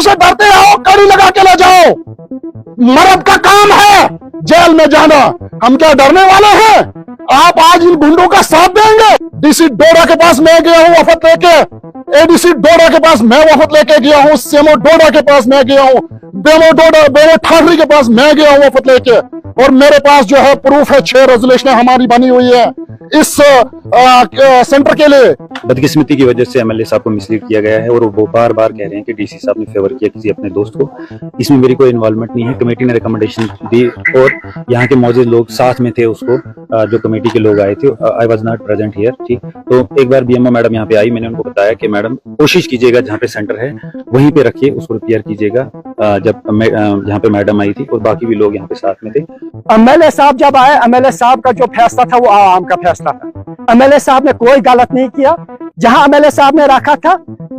कानून से डरते हो, कड़ी लगा के ले जाओ। मर्द का काम है जेल में जाना, हम क्या डरने वाले हैं? आप आज इन गुंडों का साथ देंगे? डीसी डोडा के पास मैं गया हूँ वफद लेके, एडीसी डोडा के पास मैं वफद लेके गया हूँ, सीएमओ डोडा के पास मैं गया हूँ, बेमो ठाकरे के पास मैं गया हूँ वफद लेके, और मेरे पास जो है प्रूफ है, 6 रेजोल्यूशन हमारी बनी हुई है इस सेंटर के लिए। बदकिस्मती की वजह से एमएलए साहब को मिसलीड किया गया है और वो बार बार कह रहे हैं कि डीसी साहब ने फेवर किया किसी अपने दोस्त को। इसमें मेरी कोई इन्वॉल्वमेंट नहीं है। कमेटी ने रिकमेंडेशन दी और यहाँ के मौजूद लोग साथ में थे उसको, जो कमेटी के लोग आए थे। I was not present here. ठीक, तो एक बार बीएमओ मैडम यहाँ पे आई, मैंने उनको बताया कि मैडम कोशिश कीजिएगा जहाँ पे सेंटर है वहीं पे रखिए, उसको रिपेयर कीजिएगा। जब यहाँ पे मैडम आई थी और बाकी भी लोग यहाँ पे साथ में थे। एमएलए साहब जब आए, एमएलए साहब का जो फैसला था वो आवाम का फैसला था। एमएलए साहब ने कोई गलत नहीं किया, जहां एमएलए साहब ने रखा था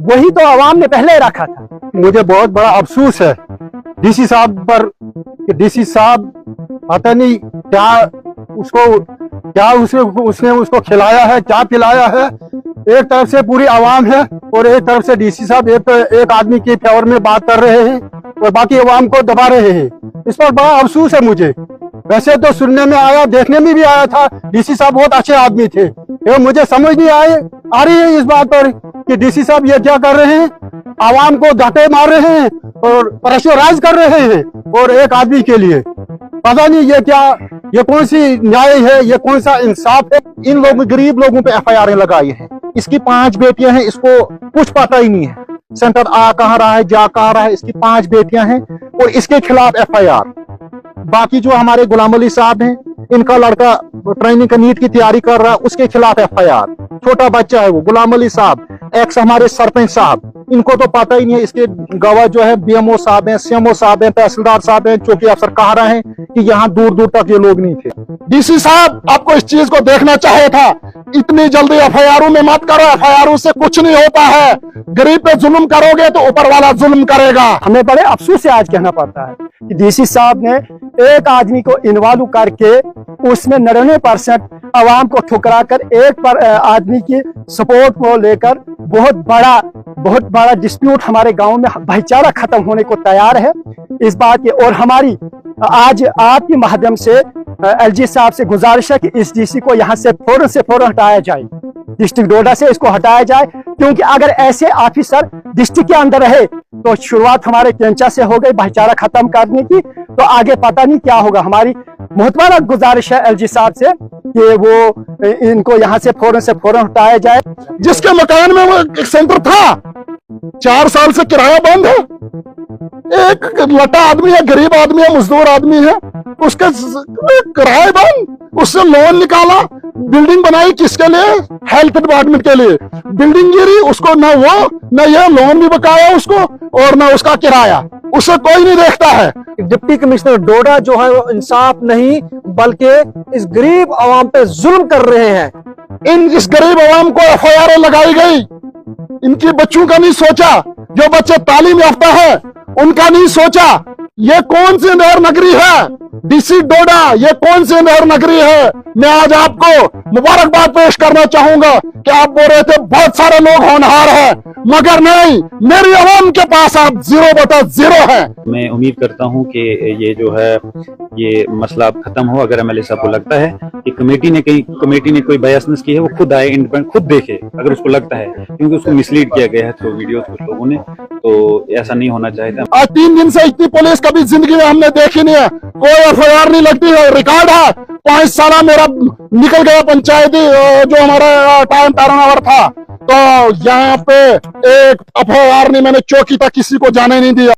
वही तो आवाम ने पहले रखा था। मुझे बहुत बड़ा अफसोस है डीसी साहब पर कि डीसी साहब पता नहीं उसने उसको खिलाया है, क्या पिलाया है। एक तरफ से पूरी आवाम है और एक तरफ से डीसी साहब एक आदमी के फेवर में बात कर रहे हैं और बाकी आवाम को दबा रहे हैं। इस पर बड़ा अफसोस है मुझे। वैसे तो सुनने में आया, देखने में भी आया था, डीसी साहब बहुत अच्छे आदमी थे। मुझे समझ नहीं आ रही है इस बात पर कि डीसी साहब ये क्या कर रहे हैं, आवाम को धक्के मार रहे हैं और प्रेशराइज कर रहे हैं और एक आदमी के लिए पता नहीं ये कौन सी न्याय है, ये कौन सा इंसाफ है। इन लोग गरीब लोगों पे एफआईआर लगाई है। इसकी 5 बेटियां हैं, इसको कुछ पता ही नहीं है सेंटर आ कहाँ रहा है, जा कहाँ रहा है। इसकी 5 बेटियां हैं और इसके खिलाफ एफआईआर। बाकी जो हमारे गुलाम अली साहब हैं, इनका लड़का ट्रेनिंग का नीट की तैयारी कर रहा है, उसके खिलाफ एफआईआर। छोटा बच्चा है वो गुलाम अली साहब, एक्स हमारे सरपंच साहब, इनको तो पता ही नहीं है। इसके गवाह जो है बीएमओ साहब हैं, सीएमओ साहब हैं, तहसीलदार साहब हैं, चौकी अफसर कह रहे हैं कि यहाँ दूर दूर तक ये लोग नहीं थे। डीसी साहब आपको इस चीज को देखना चाहिए था। इतनी जल्दी एफआईआर में मत करो, एफआईआर से कुछ नहीं होता है। गरीब पे जुल्म करोगे तो ऊपर वाला जुल्म करेगा। हमें बड़े अफसोस से आज कहना पड़ता है कि डीसी साहब ने एक आदमी को इन्वॉल्व करके उसमें 99% आवाम को ठुकरा कर एक आदमी की सपोर्ट को लेकर बहुत बड़ा डिस्प्यूट हमारे गांव में भाईचारा खत्म होने को तैयार है। इस बात की और हमारी आज आपके माध्यम से एलजी साहब से गुजारिश है कि इस डीसी को यहाँ से फौरन हटाया जाए, डिस्ट्रिक्ट डोडा से इसको हटाया जाए। क्योंकि अगर ऐसे ऑफिसर डिस्ट्रिक्ट के अंदर रहे तो शुरुआत हमारे केंचा से हो गई भाईचारा खत्म करने की, तो आगे पता नहीं क्या होगा। हमारी बहुत बड़ा गुजारिश है एलजी साहब से कि वो इनको यहाँ से फौरन हटाया जाए। जिसके मकान में वो एक सेंटर था, 4 साल से किराया बंद है। एक लटा आदमी है, गरीब आदमी है, मजदूर आदमी है, उसका किराया बंद, उससे लोन निकाला, बिल्डिंग बनाई किसके लिए? हेल्थ डिपार्टमेंट के लिए। बिल्डिंग गिरी, उसको ना वो ना ये लोन भी बकाया उसको और ना उसका किराया, उसे कोई नहीं देखता है। डिप्टी कमिश्नर डोडा जो है वो इंसाफ नहीं बल्कि इस गरीब आवाम पे जुल्म कर रहे हैं। इस गरीब आवाम को एफआईआर लगाई गई, इनके बच्चों का नहीं सोचा। जो बच्चे तालीम याफ्ता है उनका नहीं सोचा। ये कौन सी नहर नगरी है डीसी डोडा, ये कौन सी नहर नगरी है? मैं आज आपको मुबारकबाद पेश करना चाहूंगा कि आप बोल रहे थे बहुत सारे लोग होनहार हैं, मगर नहीं, मेरी आवाम के पास आप 0/0 है। मैं उम्मीद करता हूं कि ये जो है ये मसला अब खत्म हो। अगर एमएलए साहब को लगता है कि कमेटी ने कोई बायसनेस की है, वो खुद आए, इंडिपेंडेंट खुद देखे अगर उसको लगता है, क्योंकि उसको मिसलीड किया गया है थ्रू वीडियो कुछ लोगों ने, तो ऐसा नहीं होना चाहिए। आज 3 दिन से इतनी पुलिस कभी जिंदगी में हमने देखी नहीं है। कोई एफआईआर नहीं लगती है। रिकॉर्ड है 5 साल मेरा निकल गया पंचायती जो हमारा टाइम टर्नओवर था, तो यहाँ पे एक एफआईआर नहीं, मैंने चौकी तक किसी को जाने नहीं दिया।